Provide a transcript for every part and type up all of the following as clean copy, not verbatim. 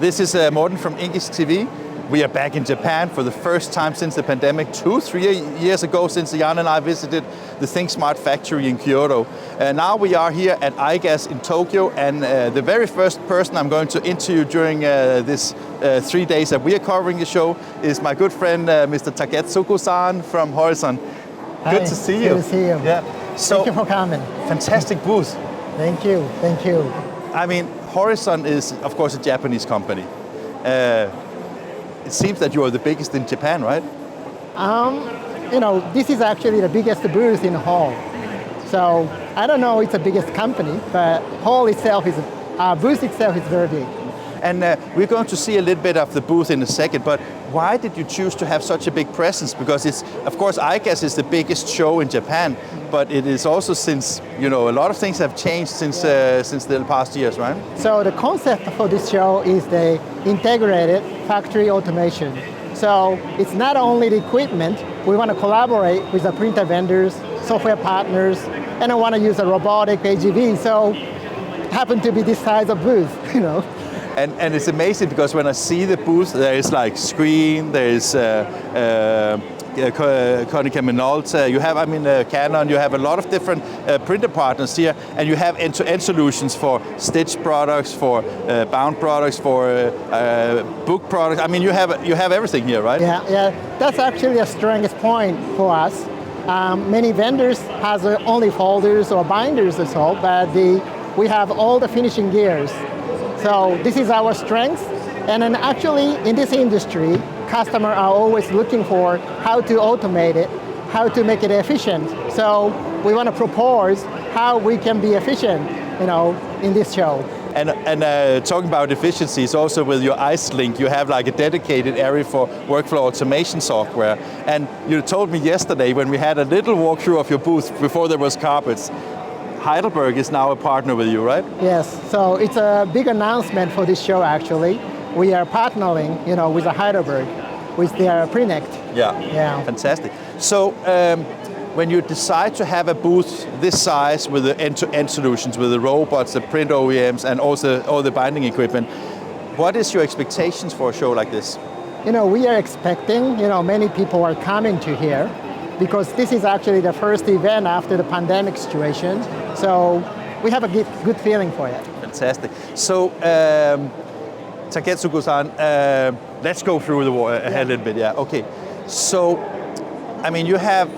This is Morten from INKISH TV. We are back in Japan for the first time since the pandemic, 2-3 years ago, since Jan and I visited the Think Smart factory in Kyoto. Now we are here at IGAS in Tokyo, and the very first person I'm going to interview during this 3 days that we are covering the show is my good friend, Mr. Taketsugu-san from Horizon. Hi, good to see you. Good to see you. Yeah. So, thank you for coming. Fantastic booth. Thank you, thank you. I mean, Horizon is, of course, a Japanese company. It seems that you are the biggest in Japan, right? This is actually the biggest booth in Hall. So I don't know it's the biggest company, but Hall itself is, booth itself is very big. And we're going to see a little bit of the booth in a second, but why did you choose to have such a big presence? Because it's, of course, IGAS is the biggest show in Japan, but it is also since, a lot of things have changed since the past years, right? So the concept for this show is the integrated factory automation. So it's not only the equipment, we want to collaborate with the printer vendors, software partners, and I want to use a robotic AGV, so it happened to be this size of booth, And it's amazing because when I see the booth, there is like screen, there is Konica Minolta, you have, Canon, you have a lot of different printer partners here, and you have end-to-end solutions for stitch products, for bound products, for book products. I mean, you have everything here, right? Yeah, that's actually the strongest point for us. Many vendors has only folders or binders or so, but we have all the finishing gears. So this is our strength, and then actually in this industry, customers are always looking for how to automate it, how to make it efficient. So we want to propose how we can be efficient, in this show. And talking about efficiencies, also with your IceLink, you have like a dedicated area for workflow automation software. And you told me yesterday when we had a little walkthrough of your booth before there was carpets, Heidelberg is now a partner with you, right? Yes, so it's a big announcement for this show actually. We are partnering, with the Heidelberg, with their Prinect. Yeah, fantastic. So when you decide to have a booth this size with the end-to-end solutions, with the robots, the print OEMs, and also all the binding equipment, what is your expectations for a show like this? We are expecting, many people are coming to here, because this is actually the first event after the pandemic situation. So we have a good feeling for it. Fantastic. So Taketsugu-san, let's go through the a little bit. Yeah. Okay. So, you have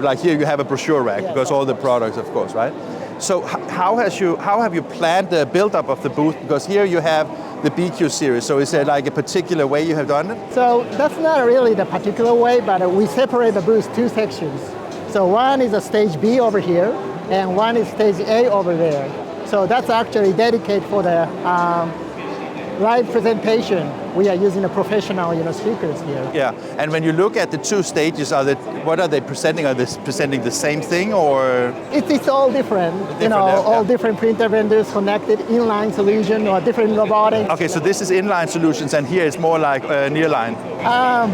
like here you have a brochure rack because all the products, of course, right? So how have you planned the build-up of the booth? Because here you have the BQ series. So is there like a particular way you have done it? So that's not really the particular way, but we separate the booth 2 sections. So one is a stage B over here, and one is stage A over there. So that's actually dedicated for the live presentation. We are using the professional, speakers here. Yeah, and when you look at the 2 stages, what are they presenting? Are they presenting the same thing, or? It's all different. All different printer vendors connected, inline solution or different robotics. Okay, so this is inline solutions, and here it's more like nearline.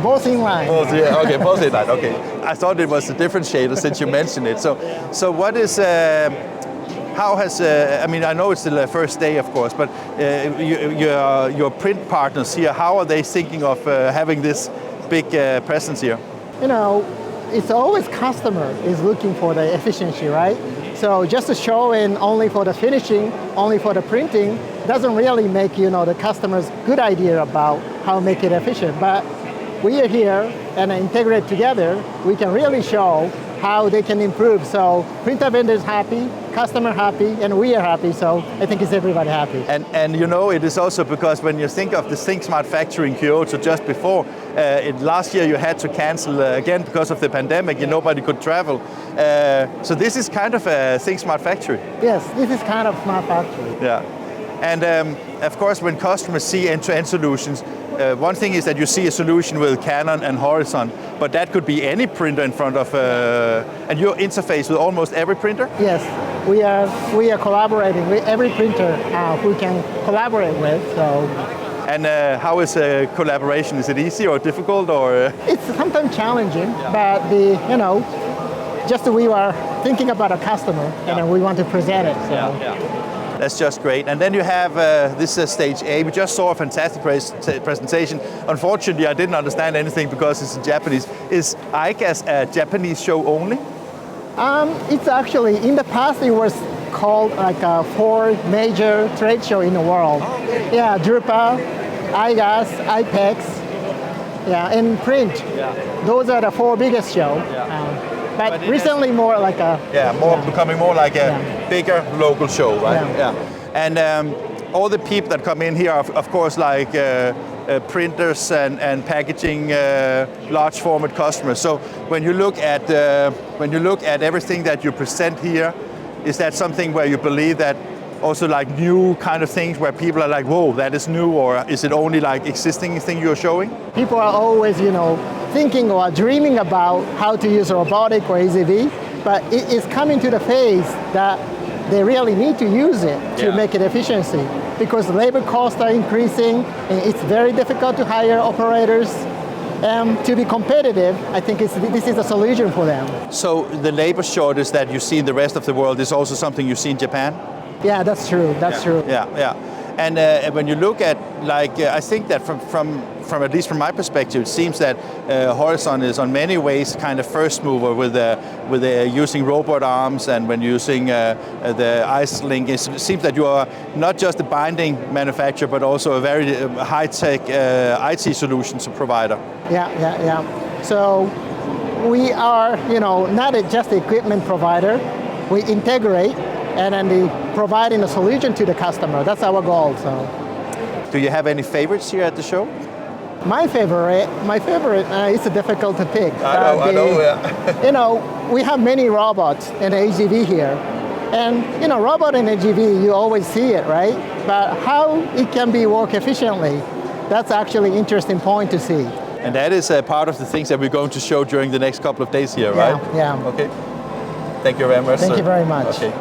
Both inline. Both, yeah. Okay, both inline. Okay, I thought it was a differentiator since you mentioned it. So what is? How has, I know it's the first day, of course, but your print partners here, how are they thinking of having this big presence here? It's always customer is looking for the efficiency, right? So just to show in only for the finishing, only for the printing, doesn't really make, the customers good idea about how to make it efficient. But we are here and integrate together, we can really show how they can improve. So printer vendors happy, customer happy, and we are happy, so I think it's everybody happy. And it is also because when you think of the Think Smart factory in Kyoto just before, last year you had to cancel again because of the pandemic, and nobody could travel. So this is kind of a Think Smart factory. Yes, this is kind of smart factory. Yeah. And of course, when customers see end-to-end solutions, one thing is that you see a solution with Canon and Horizon, but that could be any printer in front of, and you interface with almost every printer? Yes, we are collaborating with every printer who can collaborate with. So. And how is collaboration? Is it easy or difficult, or? It's sometimes challenging, but just we are thinking about a customer, and we want to present it. So. That's just great. And then you have this stage A. We just saw a fantastic presentation. Unfortunately, I didn't understand anything because it's in Japanese. Is IGAS a Japanese show only? It's actually, in the past it was called like 4 major trade show in the world. Oh, okay. Yeah, Drupa, IGAS, IPEX, yeah, and Print. Yeah. Those are the 4 biggest show. Yeah. But recently more like a... becoming more like a bigger local show, right? Yeah. And all the people that come in here are, of course, like printers and packaging, large format customers. So when you look at everything that you present here, is that something where you believe that also like new kind of things where people are like, whoa, that is new, or is it only like existing thing you're showing? People are always, thinking or dreaming about how to use robotic or AGV, but it is coming to the phase that they really need to use it to make it efficiency, because labor costs are increasing and it's very difficult to hire operators. To be competitive, I think this is a solution for them. So the labor shortage that you see in the rest of the world is also something you see in Japan? Yeah, that's true. That's true. Yeah. And when you look at, like, I think that from at least from my perspective, it seems that Horizon is on many ways kind of first mover with using robot arms, and when using the ice link. It seems that you are not just a binding manufacturer, but also a very high-tech IT solutions provider. Yeah. So we are, not just equipment provider. We integrate and then providing a solution to the customer. That's our goal. So, do you have any favorites here at the show? My favorite, it's difficult to pick. I know, yeah. We have many robots and AGV here. And, robot and AGV, you always see it, right? But how it can be work efficiently, that's actually interesting point to see. And that is part of the things that we're going to show during the next couple of days here, right? Yeah. Okay. Thank you very much. Thank you very much. Okay.